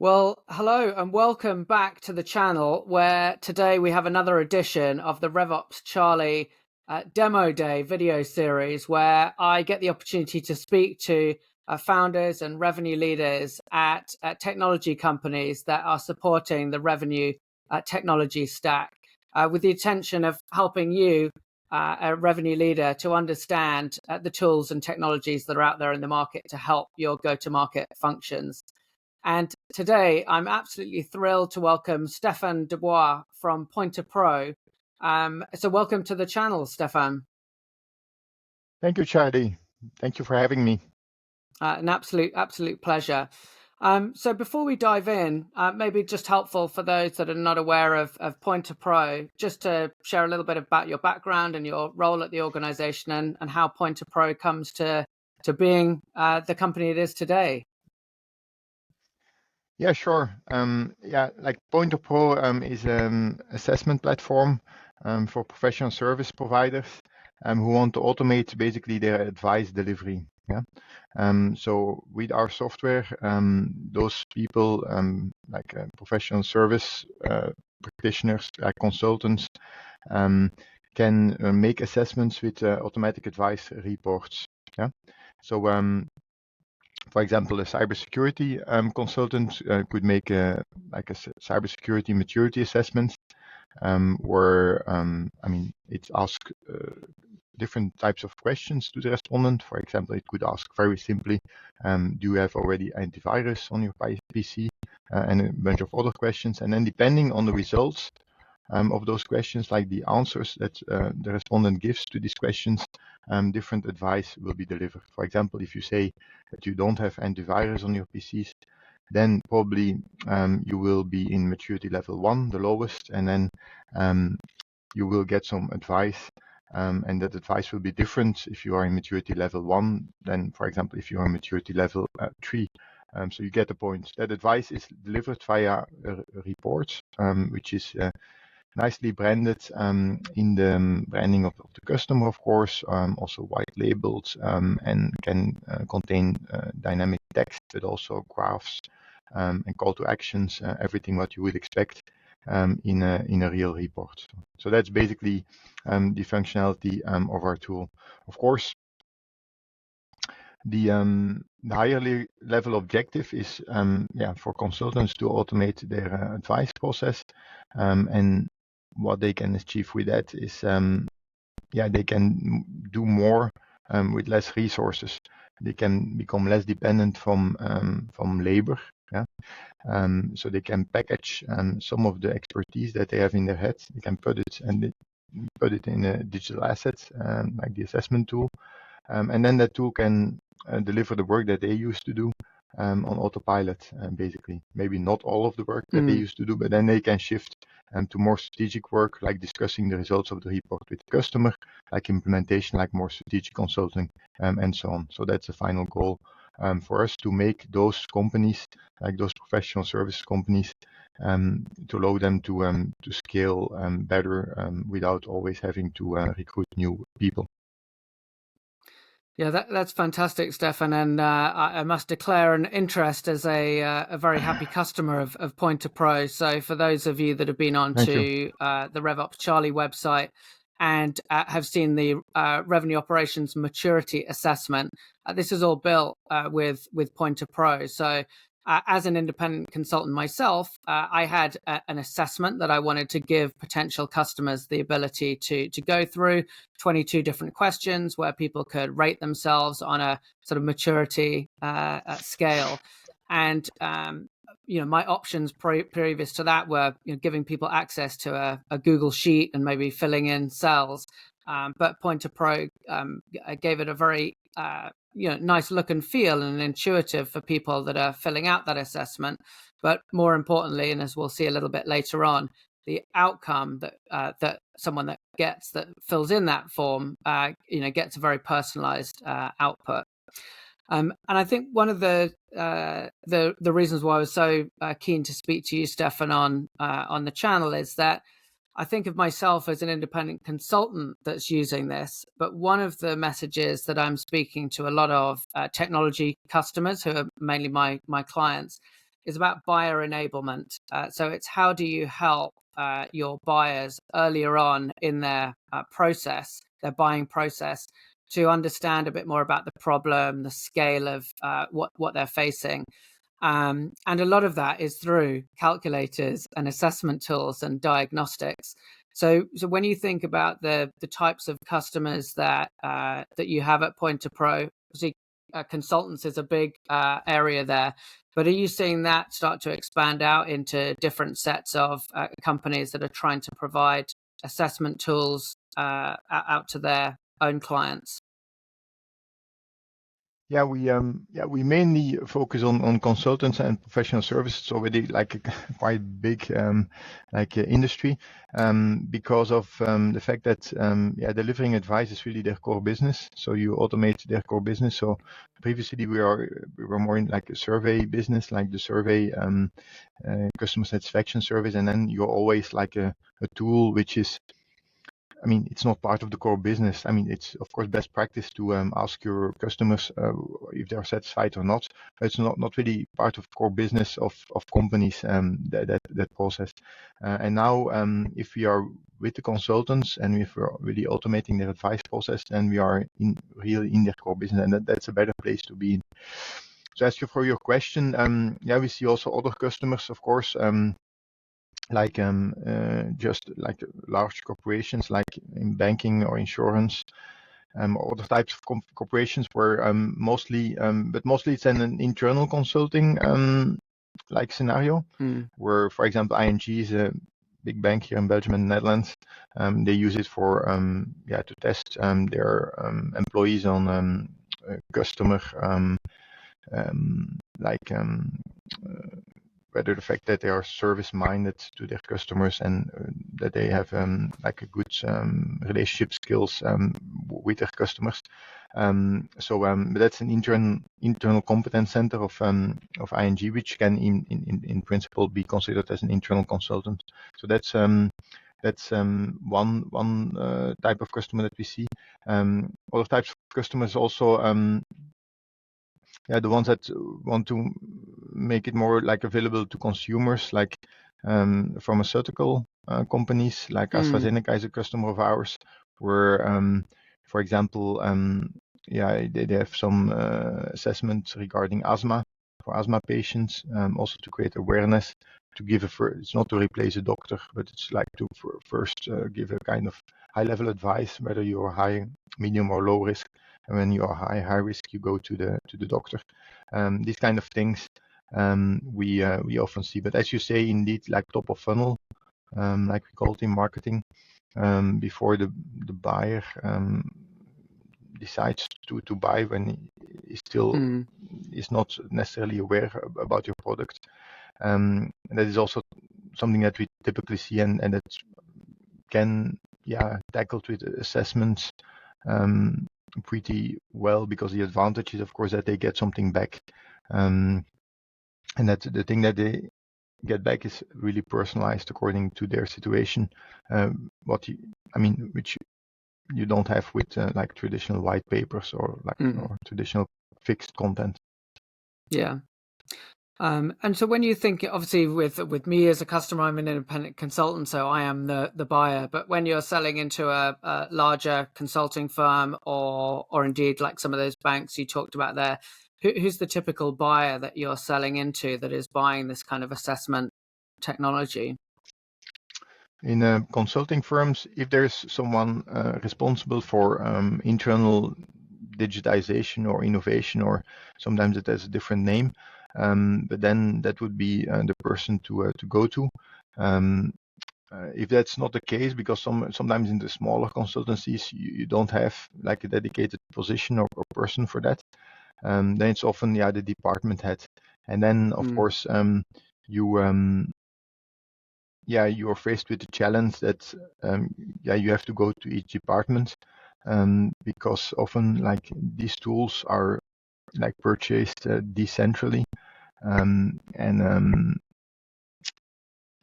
Well, hello and welcome back to the channel where today we have another edition of the RevOpsCharlie Demo Day video series where I get the opportunity to speak to founders and revenue leaders at technology companies that are supporting the revenue technology stack with the intention of helping you, a revenue leader, to understand the tools and technologies that are out there in the market to help your go-to-market functions. And today, I'm absolutely thrilled to welcome Stefan Debois from Pointerpro. So welcome to the channel, Stefan. Thank you, Charlie. Thank you for having me. An absolute pleasure. So before we dive in, maybe just helpful for those that are not aware of Pointerpro, just to share a little bit about your background and your role at the organization and how Pointerpro comes to being the company it is today. Yeah, sure. Like Pointerpro is an assessment platform for professional service providers who want to automate basically their advice delivery. Yeah. So with our software, those people like professional service practitioners, like consultants, can make assessments with automatic advice reports. Yeah. So for example, a cybersecurity consultant could make a cybersecurity maturity assessment, where it asks different types of questions to the respondent. For example, it could ask very simply, do you have already antivirus on your PC? And a bunch of other questions. And then depending on the results of those questions, like the answers that the respondent gives to these questions, different advice will be delivered. For example, if you say that you don't have antivirus on your PCs, then probably you will be in maturity level 1, the lowest, and then you will get some advice, and that advice will be different if you are in maturity level 1 than, for example, if you are in maturity level 3. So you get the point. That advice is delivered via a report, which is nicely branded in the branding of the customer, of course, also white labeled, and can contain dynamic text, but also graphs and call to actions, everything what you would expect in a real report. So that's basically the functionality of our tool. Of course, the higher level objective is for consultants to automate their advice process, and what they can achieve with that is they can do more with less resources. They can become less dependent from labor. Yeah. So they can package some of the expertise that they have in their heads. They can put it in a digital asset, like the assessment tool, and then that tool can deliver the work that they used to do on autopilot, basically. Maybe not all of the work that they used to do, but then they can shift to more strategic work, like discussing the results of the report with the customer, like implementation, like more strategic consulting, and so on. So that's the final goal for us, to make those companies, like those professional service companies, to allow them to scale better without always having to recruit new people. Yeah, that's fantastic, Stefan. And I must declare an interest as a very happy customer of Pointerpro. So for those of you that have been on to the RevOpsCharlie website and have seen the revenue operations maturity assessment, this is all built with Pointerpro. So as an independent consultant myself, I had an assessment that I wanted to give potential customers the ability to go through 22 different questions where people could rate themselves on a sort of maturity scale. And my options previous to that were giving people access to a Google Sheet and maybe filling in cells. But Pointerpro gave it a very nice look and feel and intuitive for people that are filling out that assessment. But more importantly, and as we'll see a little bit later on, the outcome that someone that fills in that form, gets a very personalized output. And I think one of the reasons why I was so keen to speak to you, Stefan, on the channel is that I think of myself as an independent consultant that's using this, but one of the messages that I'm speaking to a lot of technology customers who are mainly my clients is about buyer enablement. So it's how do you help your buyers earlier on in their process, their buying process, to understand a bit more about the problem, the scale of what they're facing. And a lot of that is through calculators and assessment tools and diagnostics. So when you think about the types of customers that you have at Pointerpro, obviously consultants is a big area there, but are you seeing that start to expand out into different sets of companies that are trying to provide assessment tools out to their own clients? Yeah, we mainly focus on consultants and professional services. It's already like a quite big industry because of the fact that delivering advice is really their core business. So you automate their core business. So previously we were more in like a survey business, like the survey customer satisfaction surveys, and then you're always like a tool which is, I mean, it's not part of the core business. I mean, it's of course best practice to ask your customers if they are satisfied or not. But it's not really part of core business of companies that process. And now, if we are with the consultants and if we're really automating their advice process, then we are really in their core business, and that's a better place to be in. So as for your question, we see also other customers, of course. Just like large corporations, like in banking or insurance, or other types of corporations where mostly it's an internal consulting like scenario, where, for example, ING is a big bank here in Belgium and Netherlands. They use it for to test their employees on customer whether the fact that they are service-minded to their customers and that they have like a good relationship skills with their customers. But that's an internal competence center of ING, which can in principle be considered as an internal consultant. So that's one type of customer that we see. Other types of customers also. The ones that want to make it more like available to consumers, like pharmaceutical companies, like AstraZeneca is a customer of ours, where, for example, they have some assessments regarding asthma for asthma patients, also to create awareness, to give it's not to replace a doctor, but it's like to first give a kind of high-level advice, whether you're high, medium, or low risk. And when you are high risk, you go to the doctor. These kind of things we often see. But as you say, indeed, like top of funnel, like we call it in marketing, before the buyer decides to buy, when he still is not necessarily aware about your product. And that is also something that we typically see, and that can tackled with assessments pretty well, because the advantage is, of course, that they get something back, and that the thing that they get back is really personalized according to their situation, which you don't have with like traditional white papers or or traditional fixed content. Yeah. And so when you think, obviously with me as a customer, I'm an independent consultant, so I am the buyer. But when you're selling into a larger consulting firm, or indeed like some of those banks you talked about there, who's the typical buyer that you're selling into that is buying this kind of assessment technology? In consulting firms, if there's someone responsible for internal digitization or innovation, or sometimes it has a different name, but then that would be the person to go to. If that's not the case, because sometimes in the smaller consultancies you don't have like a dedicated position or person for that, then it's often the department head, and then of course you are faced with the challenge that you have to go to each department, because often like these tools are like purchased decentrally, and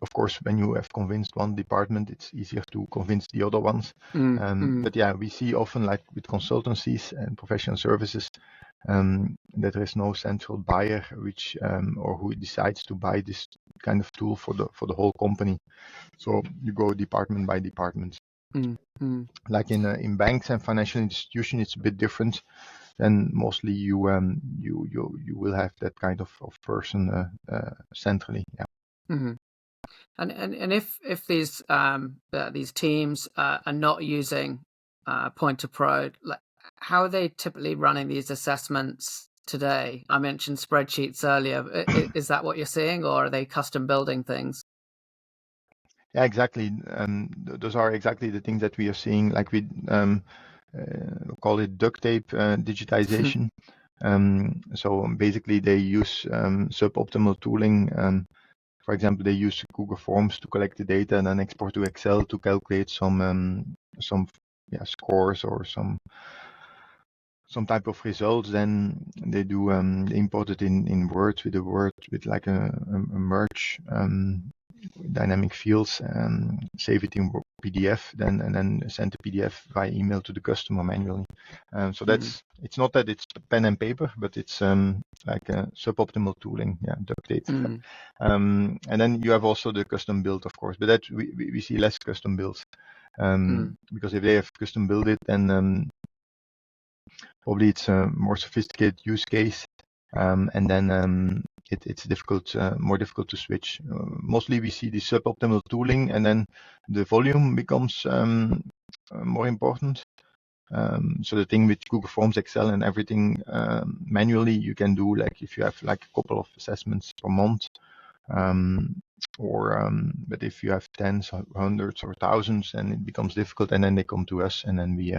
of course when you have convinced one department, it's easier to convince the other ones. But we see often, like with consultancies and professional services, that there is no central buyer which or who decides to buy this kind of tool for the whole company. So you go department by department. Like in banks and financial institutions, it's a bit different. Then mostly you will have that kind of person centrally. Yeah. And if these teams are not using Pointerpro, like, how are they typically running these assessments today? I mentioned spreadsheets earlier. Is that what you're seeing, or are they custom building things? Yeah, exactly. Those are exactly the things that we are seeing. Like we call it duct tape digitization. So basically, they use suboptimal tooling. For example, they use Google Forms to collect the data and then export to Excel to calculate some scores or some type of results. Then they do import it in Word with like a merge dynamic fields, save it in PDF, and then send the PDF via email to the customer manually. So that's it's not that it's pen and paper, but it's like a suboptimal tooling, duct tape. And then you have also the custom build, of course, but that we see less custom builds, because if they have custom build it, then probably it's a more sophisticated use case, and then it's more difficult to switch. Mostly we see the suboptimal tooling, and then the volume becomes more important. So the thing with Google Forms, Excel, and everything manually, you can do, like if you have like a couple of assessments per month, but if you have tens, hundreds, or thousands, then it becomes difficult, and then they come to us, and then we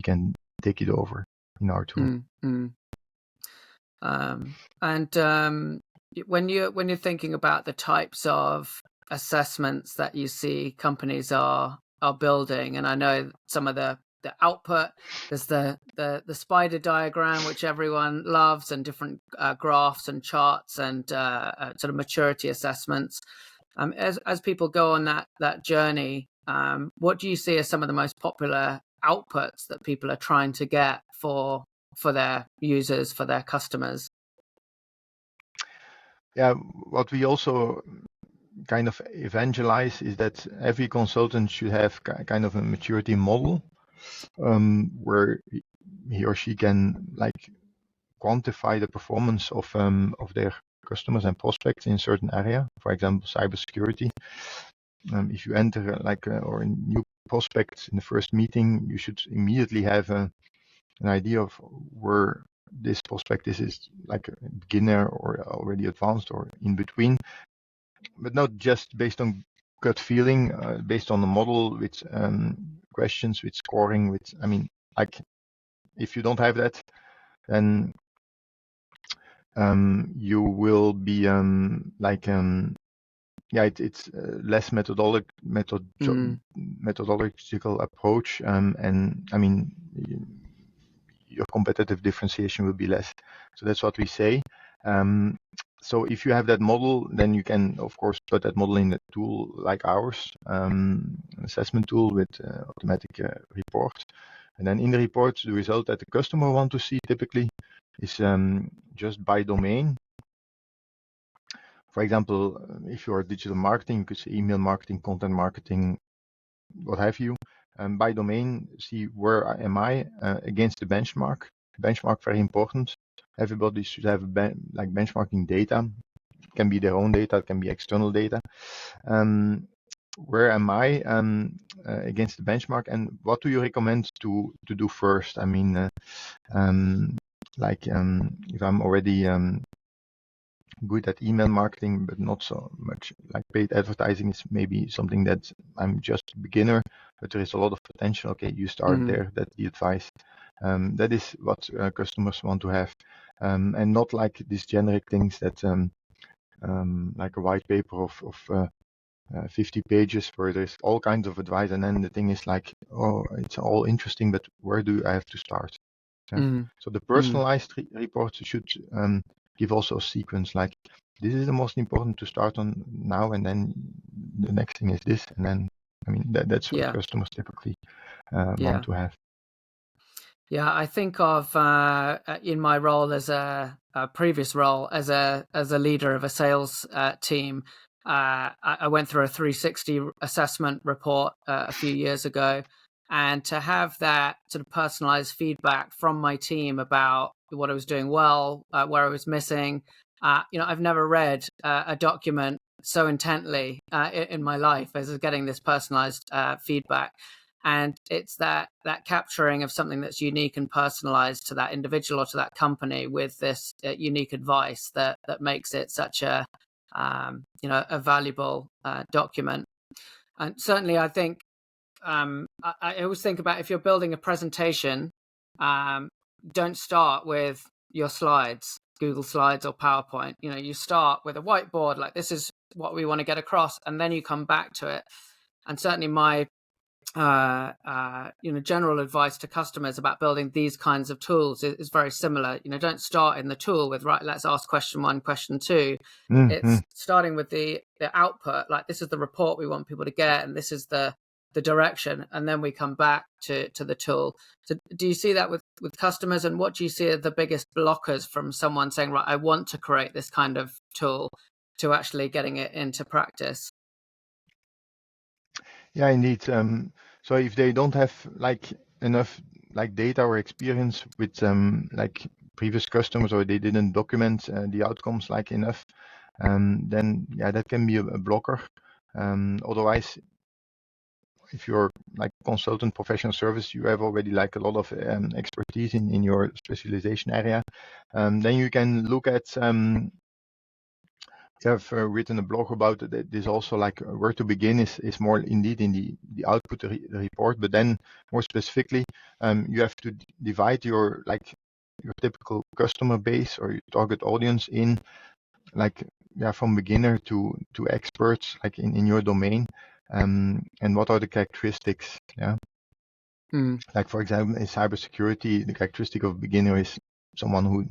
can take it over in our tool. When you're thinking about the types of assessments that you see companies are building, and I know some of the output, there's the spider diagram, which everyone loves, and different graphs and charts and sort of maturity assessments. As people go on that journey, what do you see as some of the most popular outputs that people are trying to get for their users, for their customers? Yeah, what we also kind of evangelize is that every consultant should have kind of a maturity model, where he or she can like quantify the performance of their customers and prospects in a certain area. For example, cybersecurity. If you enter or a new prospect in the first meeting, you should immediately have an idea of where this prospect is like a beginner or already advanced or in between, but not just based on gut feeling, based on the model with questions, with scoring, with, if you don't have that, then you will be it's less methodological approach, and your competitive differentiation will be less. So that's what we say. So if you have that model, then you can, of course, put that model in a tool like ours, an assessment tool with automatic report. And then in the report, the result that the customer want to see typically is just by domain. For example, if you are digital marketing, you could say email marketing, content marketing, what have you. By domain, see where am I against the benchmark. Benchmark, very important. Everybody should have benchmarking data. It can be their own data, it can be external data. Where am I against the benchmark, and what do you recommend to do first? If I'm already good at email marketing, but not so much like paid advertising is maybe something that I'm just a beginner, but there is a lot of potential. Okay, you start there. That's the advice. That is what customers want to have, and not like these generic things that like a white paper of 50 pages where there's all kinds of advice, and then the thing is like, oh, it's all interesting, but where do I have to start? So the personalized report should give also a sequence, like this is the most important to start on now, and then the next thing is this, and then that's what customers typically want to have. Yeah, I think of in my role as a previous role as a leader of a sales team. I went through a 360 assessment report a few years ago, and to have that sort of personalized feedback from my team about what I was doing well, where I was missing. I've never read a document so intently in my life as getting this personalized feedback. And it's that capturing of something that's unique and personalized to that individual or to that company with this unique advice that makes it such a a valuable document. And certainly I think I always think about, if you're building a presentation, don't start with your slides, Google Slides or PowerPoint. You start with a whiteboard, like, this is what we want to get across, and then you come back to it. And certainly my general advice to customers about building these kinds of tools is very similar. Don't start in the tool with, right, let's ask question 1, question 2. It's starting with the output, like, this is the report we want people to get, and this is the direction, and then we come back to the tool. So do you see that with customers, and what do you see are the biggest blockers from someone saying, right, I want to create this kind of tool, to actually getting it into practice? Yeah, indeed. So if they don't have enough data or experience with previous customers, or they didn't document the outcomes enough, then yeah, that can be a blocker. Otherwise, if you're consultant professional service, you have already a lot of expertise in your specialization area. Then you can look at you have written a blog about it. This also, where to begin is more indeed in the output report, but then more specifically, you have to divide your typical customer base or your target audience in from beginner to experts in your domain, and what are the characteristics. For example, in cybersecurity, the characteristic of beginner is someone who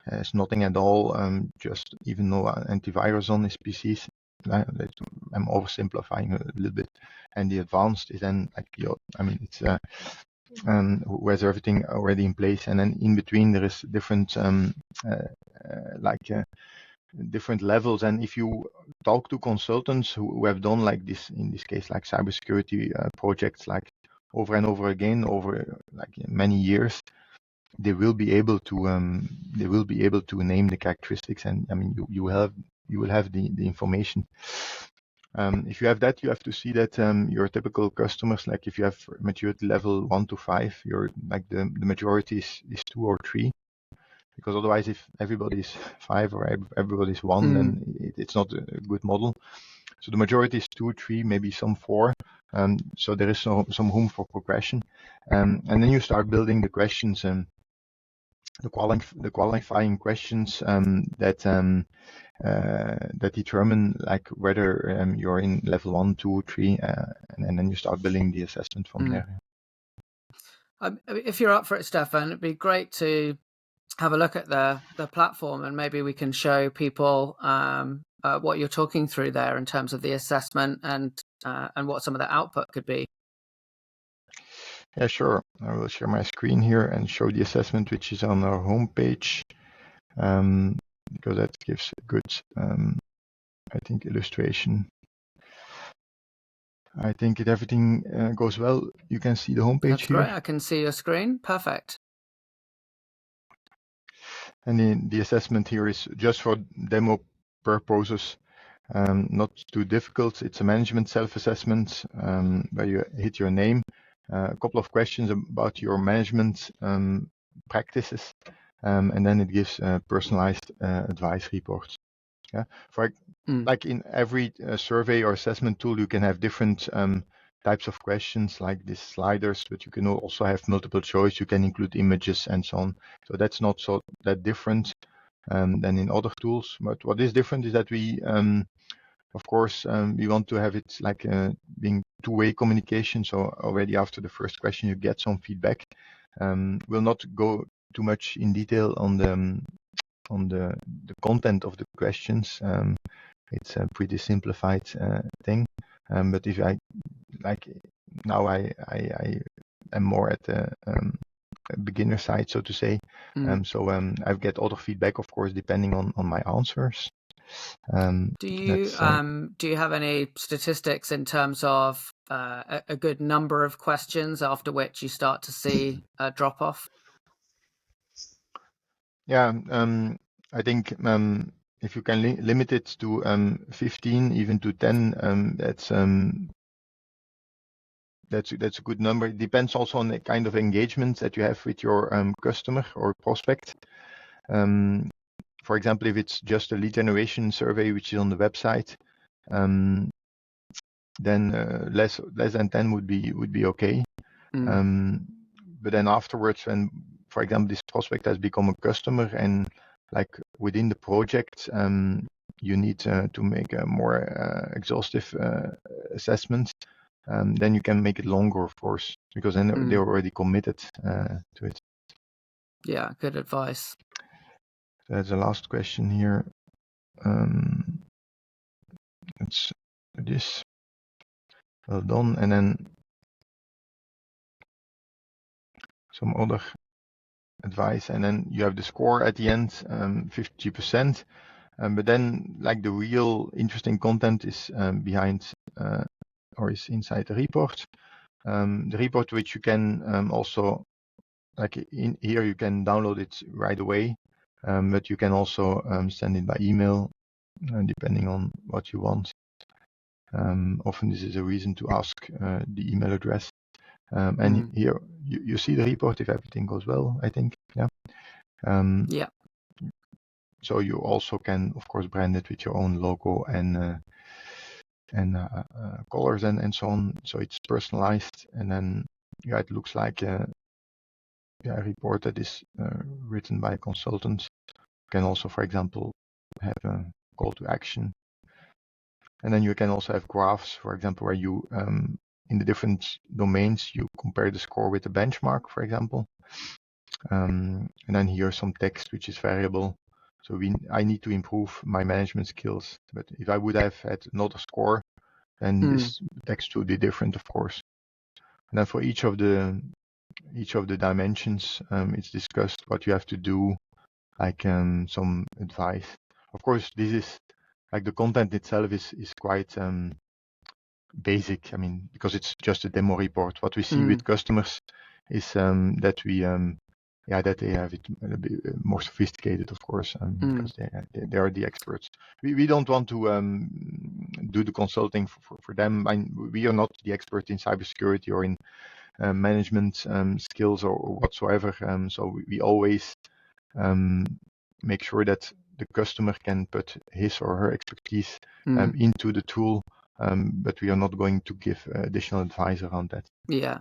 has nothing at all, just even no antivirus on his PCs. I'm oversimplifying a little bit. And the advanced is then it's who has everything already in place, and then in between there is different different levels. And if you talk to consultants who have done this, in this case, cybersecurity projects, over and over again over many years, they will be able to name the characteristics, and you will have the information. If you have that, you have to see that your typical customers, if you have maturity level 1 to 5, your the majority is 2 or 3, because otherwise, if everybody is 5 or everybody is 1, then it's not a good model. So the majority is 2, 3, maybe some 4. So there is some room for progression, and then you start building the questions and the qualifying questions that determine whether you're in level 1, 2, 3, and then you start building the assessment from there. If you're up for it, Stefan, it'd be great to have a look at the platform, and maybe we can show people what you're talking through there in terms of the assessment and what some of the output could be. Yeah, sure. I will share my screen here and show the assessment, which is on our homepage, because that gives a good, I think, illustration. I think if everything goes well, you can see the homepage. That's great. I can see your screen. Perfect. And the assessment here is just for demo purposes, not too difficult. It's a management self-assessment where you hit your name, a couple of questions about your management practices, and then it gives personalized advice reports. Yeah, like in every survey or assessment tool, you can have different types of questions like these sliders, but you can also have multiple choice. You can include images and so on. So that's not so that different than in other tools. But what is different is that we, of course, we want to have it being two-way communication. So already after the first question, you get some feedback. We'll not go too much in detail on the content of the questions. It's a pretty simplified thing. But if I now I am more at the beginner side, so to say. So I get other feedback, of course, depending on my answers. Do you have any statistics in terms of a good number of questions after which you start to see a drop off? Yeah, I think if you can limit it to 15, even to 10, that's a good number. It depends also on the kind of engagement that you have with your customer or prospect. For example, if it's just a lead generation survey which is on the website, then less than 10 would be okay. But then afterwards, when, for example, this prospect has become a customer and like within the project, you need to make a more exhaustive assessment, then you can make it longer, of course, because then they're already committed to it. Yeah, good advice. That's the last question here. Let's do this. Well done. And then some other advice, and then you have the score at the end, 50%. But then, like, the real interesting content is behind or is inside the report. The report, which you can also, like in here, you can download it right away, but you can also send it by email, depending on what you want. Often this is a reason to ask the email address. And here you see the report if everything goes well, I think. Yeah. Yeah. So you also can, of course, brand it with your own logo and colors and so on. So it's personalized, and then yeah, it looks like a report that is written by a consultant. You can also, for example, have a call to action, and then you can also have graphs, for example, where you in the different domains you compare the score with the benchmark, for example. And then here's some text which is variable. So I need to improve my management skills. But if I would have had another score, then this text would be different, of course. And then for each of the dimensions, it's discussed what you have to do, like some advice. Of course, this is like the content itself is quite basic. I mean, because it's just a demo report. What we see with customers is that we that they have it a bit more sophisticated, of course, because they are the experts. We don't want to do the consulting for them. We are not the expert in cybersecurity or in management skills or whatsoever. So we always make sure that the customer can put his or her expertise into the tool, but we are not going to give additional advice around that. Yeah.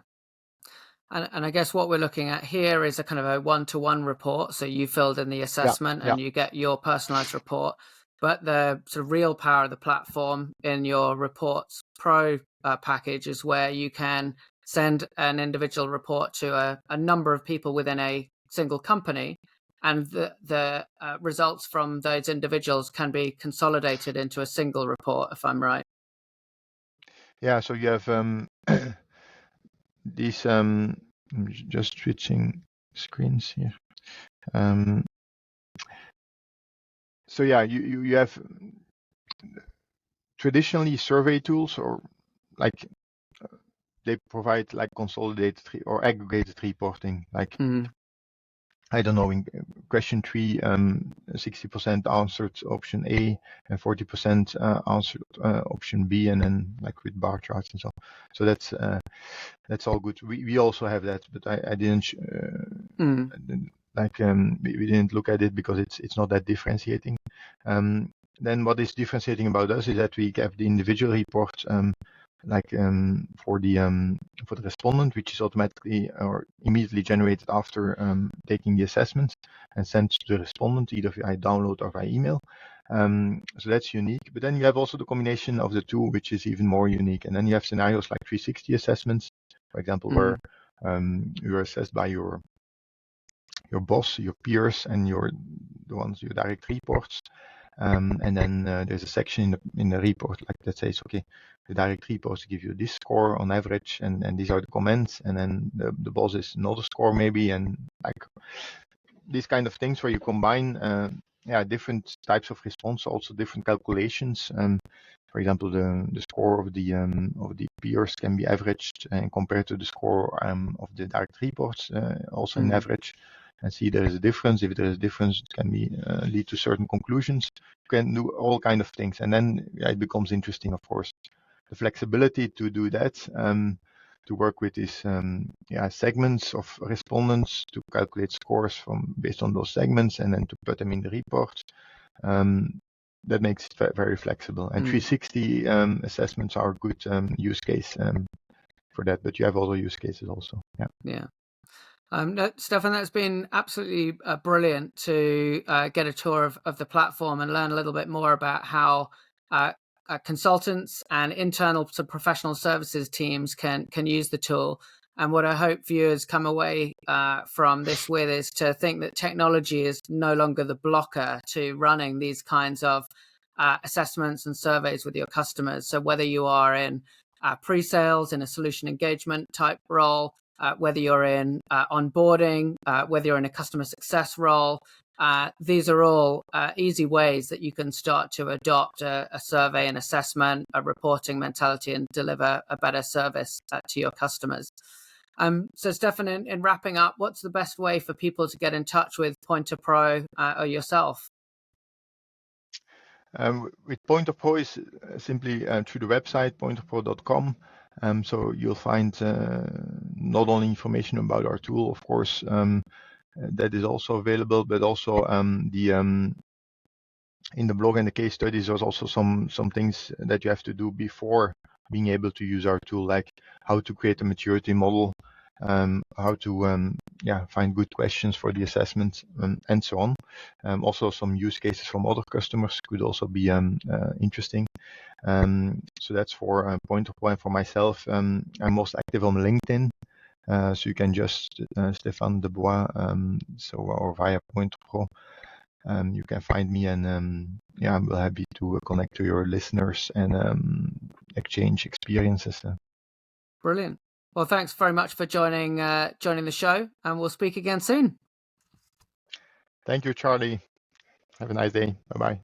And I guess what we're looking at here is a kind of a one-to-one report. So you filled in the assessment and you get your personalized report. But the sort of real power of the platform in your Reports Pro package is where you can send an individual report to a number of people within a single company. And the results from those individuals can be consolidated into a single report, if I'm right. Yeah, so you have these, I'm just switching screens here. So yeah, you have traditionally survey tools, or like they provide like consolidated or aggregated reporting, like I don't know, in question 3, 60% answered option A and 40% answered option B, and then like with bar charts and so on. So that's all good. We also have that, but I didn't we didn't look at it because it's not that differentiating. Then what is differentiating about us is that we have the individual report for the respondent, which is automatically or immediately generated after taking the assessment and sent to the respondent either via download or via email. So that's unique. But then you have also the combination of the two, which is even more unique. And then you have scenarios like 360 assessments, for example, where you are assessed by your boss, your peers, and your direct reports. And then there's a section in the report like that says, okay, the direct reports give you this score on average, and these are the comments, and then the boss is another score maybe, and like these kind of things where you combine different types of response, also different calculations. For example, the score of the peers can be averaged and compared to the score of the direct reports, also in average, and see there is a difference. If there is a difference, it can be lead to certain conclusions. You can do all kind of things, and then it becomes interesting, of course. The flexibility to do that, to work with these segments of respondents, to calculate scores based on those segments, and then to put them in the report. That makes it very flexible. And 360 assessments are a good use case for that, but you have other use cases also. Yeah. No, Stefan, that's been absolutely brilliant to get a tour of the platform and learn a little bit more about how consultants and internal to professional services teams can use the tool. And what I hope viewers come away from this with is to think that technology is no longer the blocker to running these kinds of assessments and surveys with your customers. So whether you are in pre-sales, in a solution engagement type role, whether you're in onboarding, whether you're in a customer success role, these are all easy ways that you can start to adopt a survey and assessment, a reporting mentality, and deliver a better service to your customers. So Stefan, in wrapping up, what's the best way for people to get in touch with Pointerpro or yourself? With Pointerpro is simply through the website, pointerpro.com. So you'll find not only information about our tool, of course, that is also available, but also in the blog and the case studies, there's also some things that you have to do before being able to use our tool, like how to create a maturity model, how to find good questions for the assessment, and so on. Also, some use cases from other customers could also be interesting. So that's for Pointerpro, and for myself, I'm most active on LinkedIn. So you can just Stefan Debois, or via Pointerpro. You can find me, and I'm happy to connect to your listeners and exchange experiences. Brilliant. Well, thanks very much for joining the show, and we'll speak again soon. Thank you, Charlie. Have a nice day. Bye-bye.